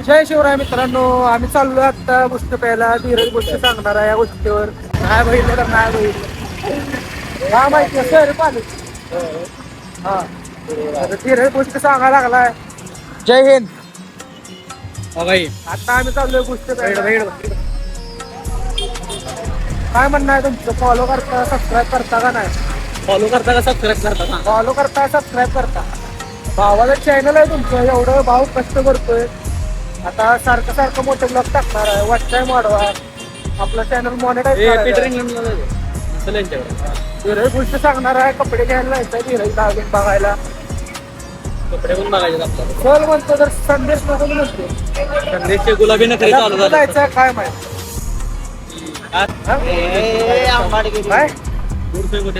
जय शिवराय मित्रांनो. आम्ही चाललो आता गोष्ट प्यायला. धीरज गोष्ट सांगणार आहे या गोष्टीवर. नाही बघितलं तर नाही बघितलं. हा माहिती आहे सर पाणी. हा धीरज गोष्ट सांगायला लागलाय. जय हिंद. आता आम्ही चाललोय गोष्ट प्यायला. काय म्हणणं आहे तुमचं? फॉलो करता सबस्क्राईब करता का नाही? फॉलो करता का सबस्क्राईब करता? फॉलो करता सबस्क्राईब करता. भावाचं चॅनल आहे तुमचं. एवढं भाव कष्ट करतोय. आता सारखं सारखं मोठे ब्लॉग टाकणार आहे. वॉच टाइम वाढवा. आपलं चॅनल मॉनिटाईज धीरज गोष्ट सांगणार आहे. कपडे घ्यायला जायचं धीरज दागिन बघायला. कपडे पण बघायचे आपल्याला. चल म्हणतो तर संदेश नको म्हणतो. संदेशचे गुलाबी नखरे चालू झाले. जायचं काय माहिती काय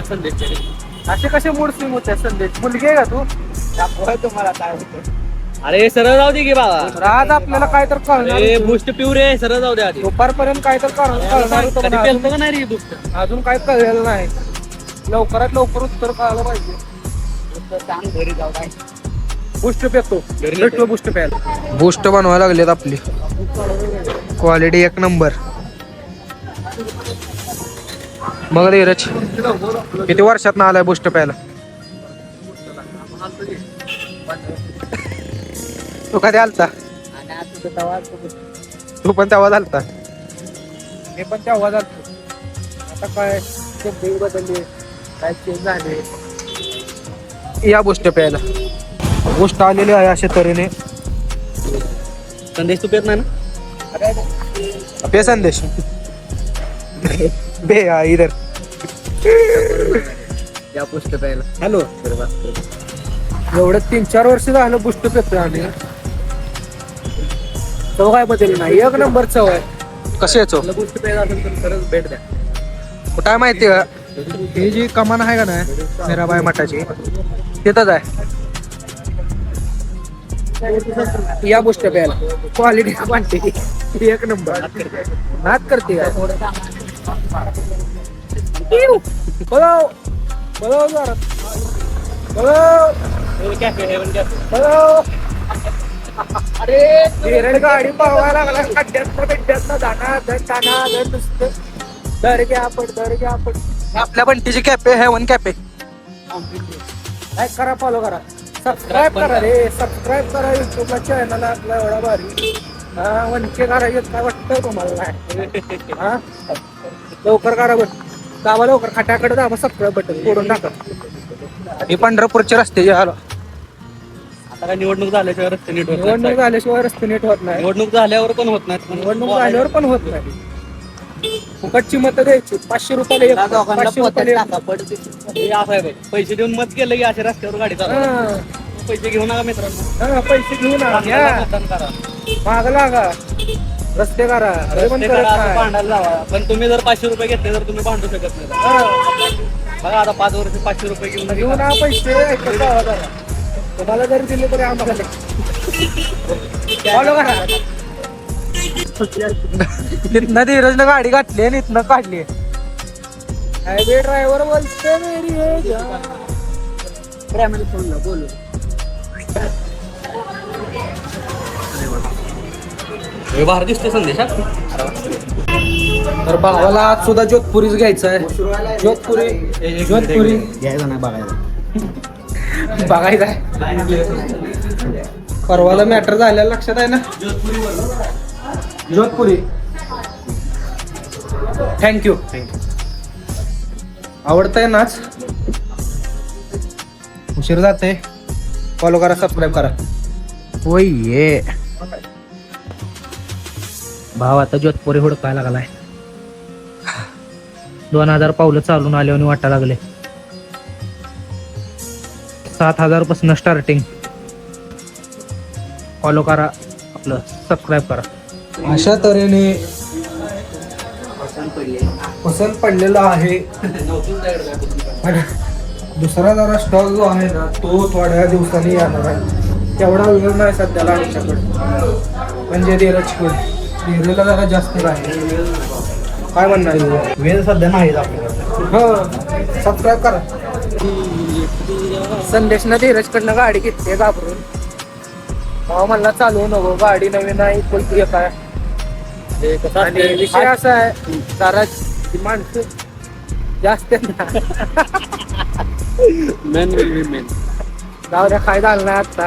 संदेशचे असे कसे मूड स्विंग होते संदेश? मुलगी आहे का तू? तुम्हाला काय होतं? अरे सरळ जाऊ दे की बाबा. आज आपल्याला काय तर कळणार. बूस्ट पिऊ रे, सरळ जाऊ दे आधी. दुपारपर्यंत काय तर कळणार होतं पण पेलतो का नाही रे बूस्ट? अजून काय कळलेलं नाही. लवकरात लवकर उत्तर कळायला पाहिजे. घरी जाऊ काय बूस्ट पेतो भेटलो. बूस्ट प्यायला बूस्ट बनवायला लागलेत आपली. क्वालिटी एक नंबर. मग धीरज किती वर्षात ना आलाय बूस्ट प्यायला? तू कधी आलता? तू पण तेव्हा आलता? मी पण तेव्हा जातो. आता काय ते बदलले, काय चेंज झाले. या बूस्ट प्यायला. बूस्ट आलेली आहे अशा तऱ्हेने. संदेश तू पेत नाही ना? पे संदेश बे इधर. या बूस्ट प्यायला. हॅलो. एवढं 3-4 वर्ष झालं बूस्ट पेतोय आम्ही. चव काय बदलली नाही. एक नंबर चव आहे. कशी याचो बूस्ट प्यायला असेल तर खरंच भेट द्या. काय माहिती का? ही जी कमान आहे का नाही मीराबाई मठाची, तिथंच आहे. या बूस्ट प्यायला. क्वालिटी क्वांटिटी एक नंबर. नाच करते का? बोलाव बोलाव जरा बोलाव कॅफे हेवन कॅफे. बोलाव. अरे धीरज गाडी पळवायला लागला. खड्ड्यात जाणार धन नुसतं दर घ्या आपण. आपल्या बंटीची कॅफे हेवन कॅफे. लाईक करा, फॉलो करा, सबस्क्राईब करा रे. सबस्क्राईब करा युट्यूबला चॅनल आपला एवढा भारी. हा 1K करायचं काय वाटतं तुम्हाला? नाही हा लवकर करा बट दाबा लवकर. खाट्याकडे दाबा सबस्क्राईब बटन फोडून टाका. ही पंढरपूरचे रस्ते आलो. आता काय निवडणूक झाल्याशिवाय रस्ते नीट होत नाही. निवडणूक झाल्याशिवाय रस्ते नीट होत नाही. निवडणूक झाल्यावर पण होत नाही. निवडणूक झाल्यावर पण होत नाही. फुकटची मतं द्यायची. 500 रुपयाला एक. 500 रुपयाला एक. हे असं आहे बाई. पैसे देऊन मत केलं की अशा रस्त्यावर गाडी चालवा. हा, पैसे घेऊ नका मित्रांनो. हा, पैसे घेऊन मतदान करा. माग लागा. रस्ते करा. हे पण रस्ते करत करा, असं नाही. भांडायला लावा. पण तुम्ही जर 500 रुपये घेतले तर तुम्ही भांडू शकत नाही. हा, बघा आता 5 वर्ष 500 रुपये घेऊन घेऊन हा पैसे ऐकत जावा जरा. तुम्हाला जरी दिले तरी आम्हाला फॉलो करा. तिथनं धीरजनं गाडी घातली आणि इथनं काढली. हायवे ड्रायव्हर बोलते मेरी है जान. बोलू. हे बाहेर दिसते संदेश. तर भावाला आज सुद्धा जोधपुरीच घ्यायचं आहे. जोधपुरी घ्यायचं नाही बघायला. बघायचं आहे. परवाला मॅटर झालेलं लक्षात आहे ना? जोधपुरी. थँक्यू. आवडतंय नाच. उशीर जाते. फॉलो करा, सबस्क्राईब करा. होय ये भाव आता जोधपुरी हुडकायला लागलाय. 2000 पावलं चालून आले आणि वाटा लागले. 7000 पासून स्टार्टिंग. फॉलो करा, आपलं सबस्क्राईब करा. अशा तऱ्हेने पसंत पडलेला आहे. दुसरा जरा स्टॉक जो आहे ना तो थोड्या दिवसांनी येणार आहे. तेवढा वेळ नाही सध्याला आमच्याकडे. म्हणजे धीरजला जरा जास्त आहे. काय म्हणणार? वेळ सध्या नाही आपल्याला. हो सबस्क्राईब करा. संदेशनं धीरजकडनं गाडी घेतली घाबरून. म्हणला चालू नको, गाडी नवीन आहे इक्वल एक आहे. ते कसं आणि असते, विषय असा आहे जरा ती माणसं जास्त आहेत ना. Men will be main. जाऊ द्या, काय झालं नाही आता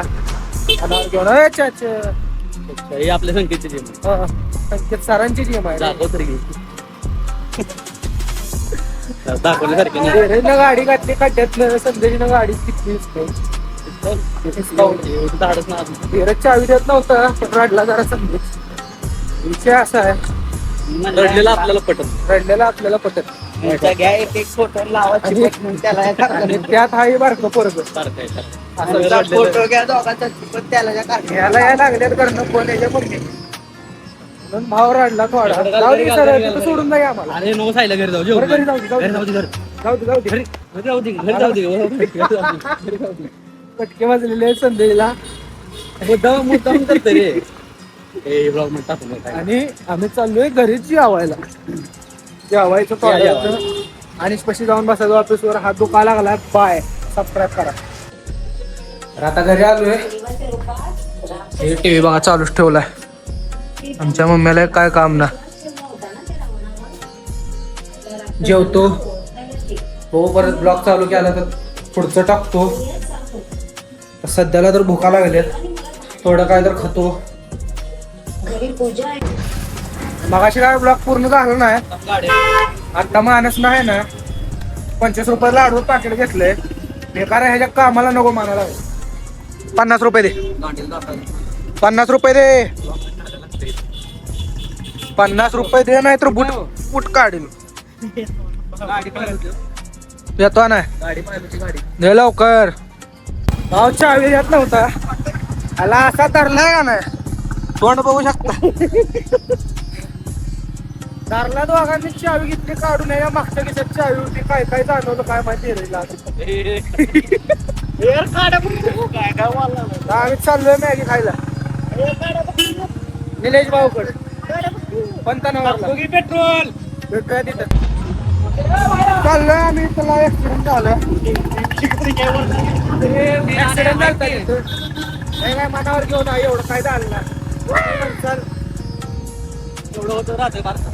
अनावर घेऊन ए, हे आपल्या संकेतचे जिम संकेत सरांची टीम आहे. दाखव तरी घे. दाखवल्यासारखे नाही. धीरजनं गाडी घातली खड्ड्यातनं, संदेशनं गाडी किती धाडच ना धीरज चावी देत नव्हता, पण रडला जरा संदेश. विषय असा आहे, रडलेलं आपल्याला पटत. रडलेला आपल्याला पटत घ्या एक फोटो लावा आणि- चिपट म्हणून त्याला हे करा. आणि त्यात हाही बारकं पोरगं. सारखं आहे, सारखं. असं तुमचा रडलेलं. फोटो घ्या दोघांचा चिपट त्याला ज्या काढ. याला या लागल्यात करणं फोन याच्या मम्मी म्हणून भाव रडला थोडा. जाऊ दे सर, तिथं सोडून जा आम्हाला. अरे नो सायला घरी जाऊ जेवू. बरं, घरी जाऊ दे, जाऊ दे. घरी जाऊ दे, घरी. जाऊ दे, जाऊ दे. घरी जाऊ दे, घरी जाऊ दे. घरी जाऊ दे. पटके वाजलेले संदेशला. मुद्दाम करते रे. ए ब्लॉग मध्ये टाकून दे काय. आणि आम्ही चाललोय घरीच जेवायला. जेवायचं थोडं आणि स्पेशल जाऊन बसायचं ऑफिसवर. हात दुखा लागला. बाय, सबस्क्राईब करा. तर आता घरी आलोय. हे टीव्ही बघा चालूच ठेवलाय. आमच्या मम्मीला काय काम ना. जेवतो हो, परत ब्लॉग चालू केला तर पुढचं टाकतो. तर सध्याला तर भुका लागल्यात, थोडं काय तर खातो. मगाशी काय ब्लॉग पूर्ण झालं नाही. आता माणूस नाही ना, 25 रुपये लाडू पाकिट घेतलंय. बेकार ह्याच्या कामाला नको म्हणायला. 50 रुपये दे, 50 रुपये दे, 50 रुपये दे, नाही तर बुट बुट काढील. येतो ना, दे लवकर. भाव चावी येत नव्हता, आला असा धरलाय का नाही, तोंड बघू शकता. धरला दोघांनी चावी घेतली काढून. या मागच्या दिवसात चावी होती. काय काय जाणवलं काय माहिती रे. आम्ही चाललोय मॅगी खायला निलेश भाऊकडे पंतनगरला. पेट्रोल भेटूया तिथं. चाललोय आम्ही, त्याला ऍक्सिडेंट झालं. ऍक्सिडेंट झालं तिथं. नाही काय मनावर घेऊन आहे, एवढं काय झालं नाही. चल एवढं होतं राहते भारतात.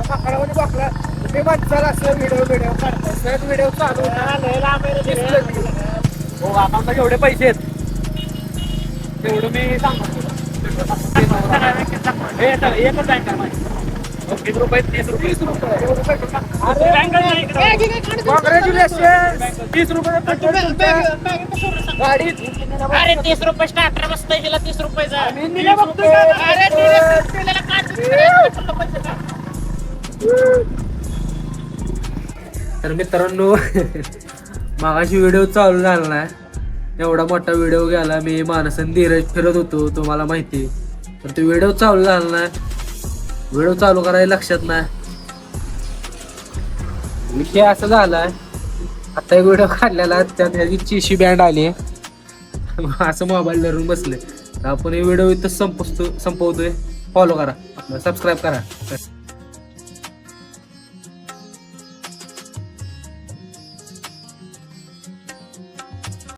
माकडामध्ये बघला ते माणसाला असं व्हिडिओ काढतात. सहज व्हिडिओ चालू हो, आम्हाला एवढे पैसे आहेत तेवढं मी सांगतो. एकच बँकर माझी 20 रुपये 30 रुपये. कॉंग्रॅच्युलेशन. 30 रुपये गाडी. अरे 30 रुपये स्टार्टर बसतंय हिला 30 रुपयाचा. तर मित्रांनो, मागाशी व्हिडिओ चालू झाला नाही. एवढा मोठा व्हिडिओ गेला. मी मानसन धीरज फिरत होतो, तुम्हाला माहिती. तर तो व्हिडिओ चालू झाला नाही. व्हिडिओ चालू करायला लक्षात नाही. विषय असं झालाय, आता एक व्हिडिओ काढलेला त्यात ह्याची चिशी बँड आली. असं मोबाईल धरून बसले. तर आपण हे व्हिडिओ इथं संपवतोय. फॉलो करा, सबस्क्राईब करा.